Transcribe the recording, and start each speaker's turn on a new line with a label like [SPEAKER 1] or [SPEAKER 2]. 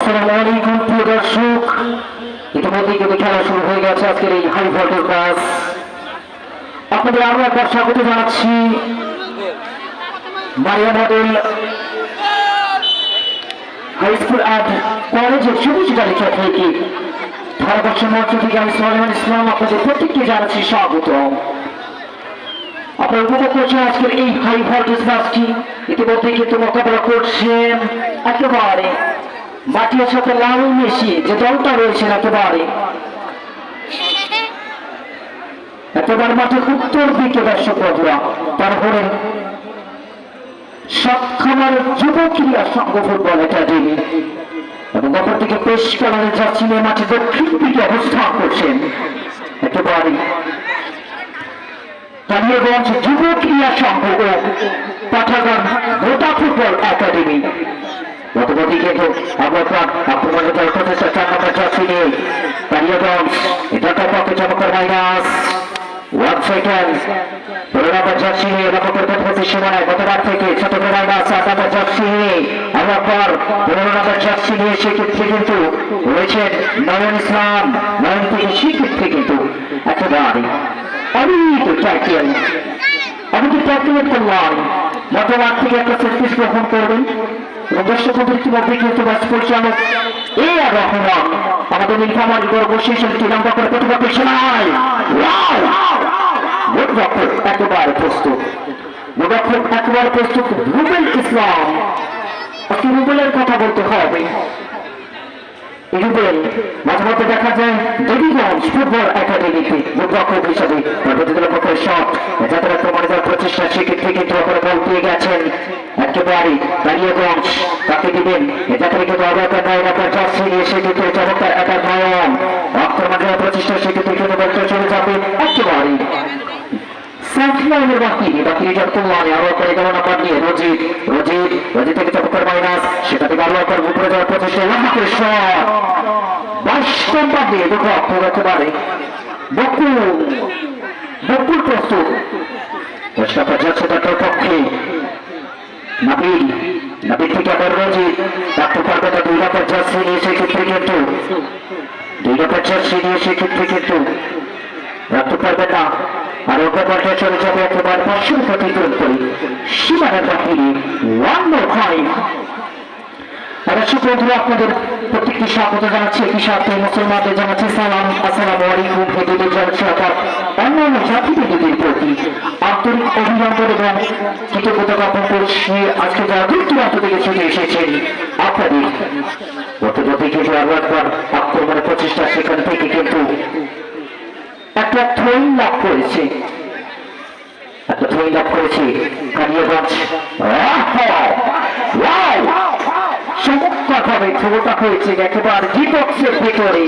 [SPEAKER 1] আসসালামু আলাইকুম প্রিয় দর্শক, ইতিমধ্যে কিন্তু খেলা শুরু হয়ে গেছে। আজকের এই হাই ভোল্টেজ ম্যাচ আপনাদের আরো একবার স্বাগত জানাচ্ছি Maria model high school and কলেজের সবুজ গালিচা থেকে। ধারাভাষ্য মঞ্চ থেকে আমি সুলাইমান ইসলাম আপনাদের প্রত্যেককে জানাচ্ছি স্বাগত। আপনারা উপভোগ করছেন আজকের এই হাই ভোল্টেজ ম্যাচটি। ইতিমধ্যে কিন্তু মোকাবেলা করছেন একেবারে মাটির সাথে লাল মেশি যে দলটা রয়েছেন একেবারে মাঠের উত্তর দিকে দর্শক বন্ধুরা, তারপরে সক্ষমার যুব ক্রীড়া সংঘ ফুটবল একাডেমি এবং অপরদিকে পেশ কালারের জার্সি নিয়ে মাঠে দক্ষিণ দিকে অবস্থান করছেন একেবারে কালিয়াগঞ্জ যুব ক্রীড়া সংঘ ও পাঠাগার গোটা ফুটবল একাডেমি। গতবর্তী কিন্তু আক্রমণের প্রচেষ্টা 4 নম্বর জার্সি নিয়ে কালিয়াগঞ্জ ঢাকার পক্ষে চমৎকার মাইনাস 1 সেকেন্ড 15 নম্বর জার্সি নিয়ে লক্ষ্য করে পরবর্তী সীমানায় গতবার থেকে ছোট করে মাইনাস 8 নম্বর জার্সি নিয়ে আবার 15 নম্বর জার্সি নিয়ে সেক্ষেত্রে কিন্তু রয়েছেন নয়ন ইসলাম। নয়ন থেকে সেক্ষেত্রে কিন্তু একেবারে অনেক ট্যাকেল এমনকি ট্যাকেলের করলাম মধ্যমাঠ থেকে একটা সেটপিস গ্রহণ করবেন এবং দর্শকদের ইতিমধ্যে কিন্তু ম্যাচ পরিচালক এ আর রহমান আমাদের নীলফামারী সর্বশেষ 2 নম্বর করে প্রতিপক্ষের সীমানায় গোলরক্ষক একেবারে প্রস্তুত। গোলরক্ষক একেবারে প্রস্তুত রুবেল ইসলাম। রুবেলের কথা বলতে হবে। রুবেল মাঝে মধ্যে দেখা যায় দেবীগঞ্জ ফুটবল একাডেমিতে গোলরক্ষক হিসাবে পক্ষের শট যাদের আক্রমণে যাওয়ার প্রচেষ্টা সেক্ষেত্রে কিন্তু আপনারা বল পেয়ে গেছেন একেবারে কালিয়াগঞ্জ তাকে দিবেন যাদের কিন্তু অবকার নয় আপনার জার্সি নিয়ে সেক্ষেত্রে চমৎকার একার নয়ন আক্রমণ যাওয়ার প্রচেষ্টা সেক্ষেত্রে কিন্তু বলতে চলে যাবে একেবারে সেটা থেকে আরো উপরে যাওয়ার প্রচেষ্টা একেবারে বকুল প্রস্তুত যাচ্ছে তার পক্ষে নাবিল থেকে আবার রোজিত রাখতে পারবে না 2 নম্বর জার্সি নিয়ে সেক্ষেত্রে কিন্তু 2 নম্বর জার্সি নিয়ে সেক্ষেত্রে কিন্তু রাখতে পারবে না আর ওকে পাশে চলে যাবে একেবারে পাশের প্রতিক্রম করি সীমানার বাহিনী 1 more time। দর্শক বন্ধুরা আপনাদের প্রত্যেকটি স্বাগত জানাচ্ছি। একই সাথে মুসলমানদের জানাচ্ছি সালাম, আসসালামু আলাইকুম। হিন্দুদের জানাচ্ছি আবার অন্যান্য জাতিভেদীদের প্রতি আন্তরিক অভিনন্দন এবং কৃতজ্ঞতা জ্ঞাপন করছি। আজকে যারা দূর দূরান্ত থেকে ছুটে এসেছেন আপনাদের গতবর্তী কিন্তু আরো একবার আক্রমণের প্রচেষ্টা সেখান থেকে কিন্তু একটা থ্রোইং লাভ করেছে কালিয়াগঞ্জ চমৎকার ভাবে থ্রোটা হয়েছে একেবারে ডিবক্সের ভেতরে।